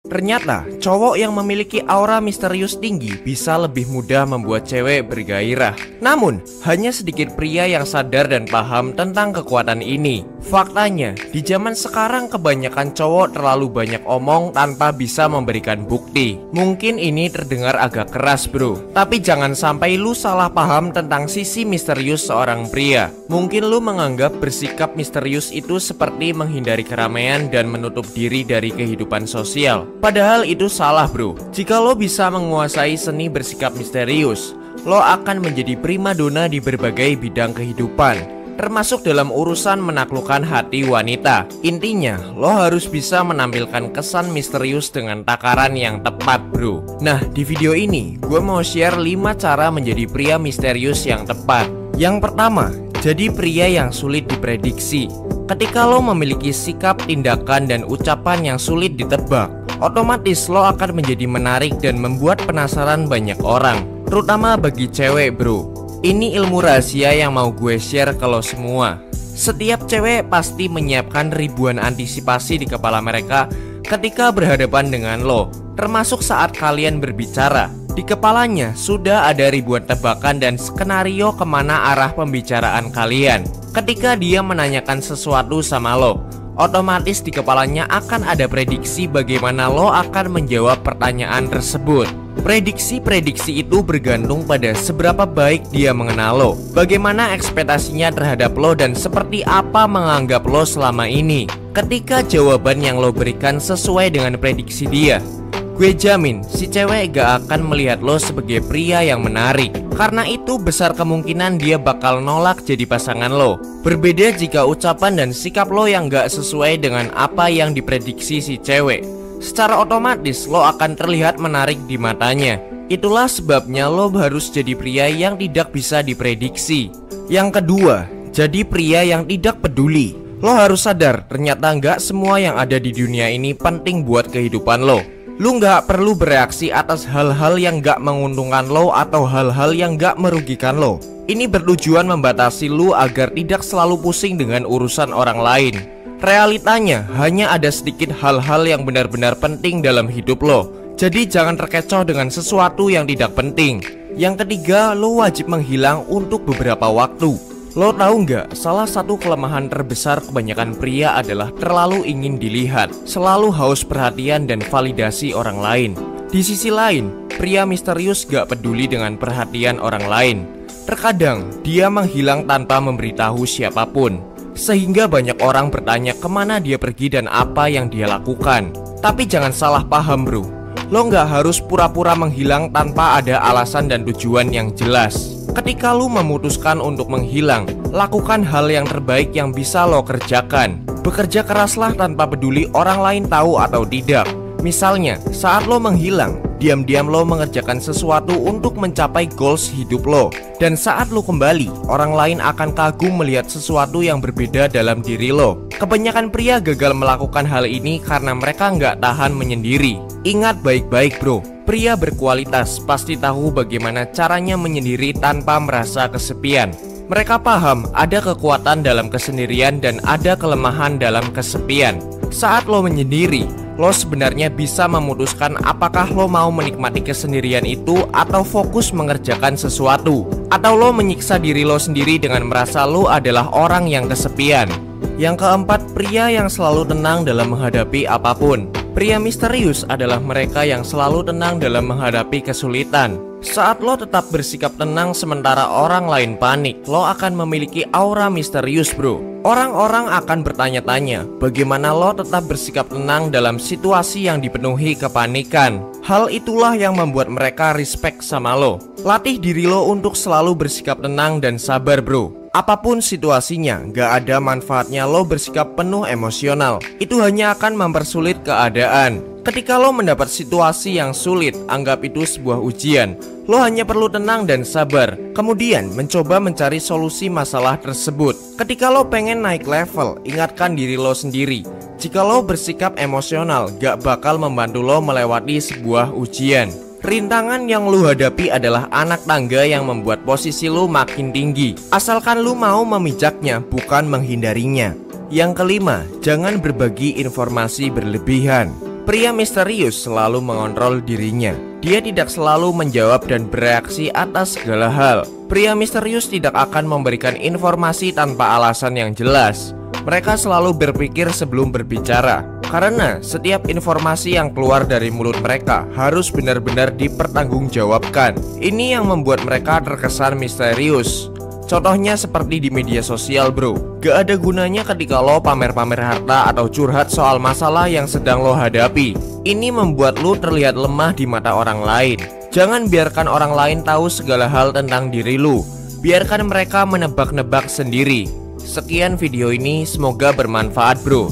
Ternyata, cowok yang memiliki aura misterius tinggi bisa lebih mudah membuat cewek bergairah. Namun, hanya sedikit pria yang sadar dan paham tentang kekuatan ini. Faktanya, di zaman sekarang kebanyakan cowok terlalu banyak omong tanpa bisa memberikan bukti. Mungkin ini terdengar agak keras bro, tapi jangan sampai lu salah paham tentang sisi misterius seorang pria. Mungkin lu menganggap bersikap misterius itu seperti menghindari keramaian dan menutup diri dari kehidupan sosial. Padahal itu salah bro. Jika lo bisa menguasai seni bersikap misterius, lo akan menjadi primadona di berbagai bidang kehidupan, termasuk dalam urusan menaklukkan hati wanita. Intinya, lo harus bisa menampilkan kesan misterius dengan takaran yang tepat bro. Nah, di video ini gue mau share 5 cara menjadi pria misterius yang tepat. Yang pertama, jadi pria yang sulit diprediksi. Ketika lo memiliki sikap, tindakan, dan ucapan yang sulit ditebak, otomatis lo akan menjadi menarik dan membuat penasaran banyak orang, terutama bagi cewek bro. Ini ilmu rahasia yang mau gue share ke lo semua. Setiap cewek pasti menyiapkan ribuan antisipasi di kepala mereka ketika berhadapan dengan lo, termasuk saat kalian berbicara. Di kepalanya sudah ada ribuan tebakan dan skenario kemana arah pembicaraan kalian. Ketika dia menanyakan sesuatu sama lo, otomatis di kepalanya akan ada prediksi bagaimana lo akan menjawab pertanyaan tersebut. Prediksi-prediksi itu bergantung pada seberapa baik dia mengenal lo, bagaimana ekspektasinya terhadap lo, dan seperti apa menganggap lo selama ini. Ketika jawaban yang lo berikan sesuai dengan prediksi dia, gue jamin si cewek gak akan melihat lo sebagai pria yang menarik. Karena itu besar kemungkinan dia bakal nolak jadi pasangan lo. Berbeda jika ucapan dan sikap lo yang gak sesuai dengan apa yang diprediksi si cewek, secara otomatis lo akan terlihat menarik di matanya. Itulah sebabnya lo harus jadi pria yang tidak bisa diprediksi. Yang kedua, jadi pria yang tidak peduli. Lo harus sadar, ternyata gak semua yang ada di dunia ini penting buat kehidupan lo. Lu nggak perlu bereaksi atas hal-hal yang nggak menguntungkan lo atau hal-hal yang nggak merugikan lo. Ini bertujuan membatasi lu agar tidak selalu pusing dengan urusan orang lain. Realitanya, hanya ada sedikit hal-hal yang benar-benar penting dalam hidup lo. Jadi jangan terkecoh dengan sesuatu yang tidak penting. Yang ketiga, lo wajib menghilang untuk beberapa waktu. Lo tahu nggak, salah satu kelemahan terbesar kebanyakan pria adalah terlalu ingin dilihat, selalu haus perhatian dan validasi orang lain. Di sisi lain, pria misterius gak peduli dengan perhatian orang lain. Terkadang, dia menghilang tanpa memberitahu siapapun, sehingga banyak orang bertanya kemana dia pergi dan apa yang dia lakukan. Tapi jangan salah paham bro, lo nggak harus pura-pura menghilang tanpa ada alasan dan tujuan yang jelas. Ketika lu memutuskan untuk menghilang, lakukan hal yang terbaik yang bisa lo kerjakan. Bekerja keraslah tanpa peduli orang lain tahu atau tidak. Misalnya, saat lo menghilang, diam-diam lo mengerjakan sesuatu untuk mencapai goals hidup lo. Dan saat lo kembali, orang lain akan kagum melihat sesuatu yang berbeda dalam diri lo. Kebanyakan pria gagal melakukan hal ini karena mereka nggak tahan menyendiri. Ingat baik-baik bro, pria berkualitas pasti tahu bagaimana caranya menyendiri tanpa merasa kesepian. Mereka paham ada kekuatan dalam kesendirian dan ada kelemahan dalam kesepian. Saat lo menyendiri, lo sebenarnya bisa memutuskan apakah lo mau menikmati kesendirian itu atau fokus mengerjakan sesuatu. Atau lo menyiksa diri lo sendiri dengan merasa lo adalah orang yang kesepian. Yang keempat, pria yang selalu tenang dalam menghadapi apapun. Pria misterius adalah mereka yang selalu tenang dalam menghadapi kesulitan. Saat lo tetap bersikap tenang sementara orang lain panik, lo akan memiliki aura misterius bro. Orang-orang akan bertanya-tanya, bagaimana lo tetap bersikap tenang dalam situasi yang dipenuhi kepanikan. Hal itulah yang membuat mereka respect sama lo. Latih diri lo untuk selalu bersikap tenang dan sabar bro. Apapun situasinya, gak ada manfaatnya lo bersikap penuh emosional. Itu hanya akan mempersulit keadaan. Ketika lo mendapat situasi yang sulit, anggap itu sebuah ujian. Lo hanya perlu tenang dan sabar, kemudian mencoba mencari solusi masalah tersebut. Ketika lo pengen naik level, ingatkan diri lo sendiri, jika lo bersikap emosional, gak bakal membantu lo melewati sebuah ujian. Rintangan yang lu hadapi adalah anak tangga yang membuat posisi lu makin tinggi, asalkan lu mau memijaknya, bukan menghindarinya. Yang kelima, jangan berbagi informasi berlebihan. Pria misterius selalu mengontrol dirinya. Dia tidak selalu menjawab dan bereaksi atas segala hal. Pria misterius tidak akan memberikan informasi tanpa alasan yang jelas. Mereka selalu berpikir sebelum berbicara, karena setiap informasi yang keluar dari mulut mereka harus benar-benar dipertanggungjawabkan. Ini yang membuat mereka terkesan misterius. Contohnya seperti di media sosial bro, gak ada gunanya ketika lo pamer-pamer harta atau curhat soal masalah yang sedang lo hadapi. Ini membuat lo terlihat lemah di mata orang lain. Jangan biarkan orang lain tahu segala hal tentang diri lo. Biarkan mereka menebak-nebak sendiri. Sekian video ini, semoga bermanfaat bro.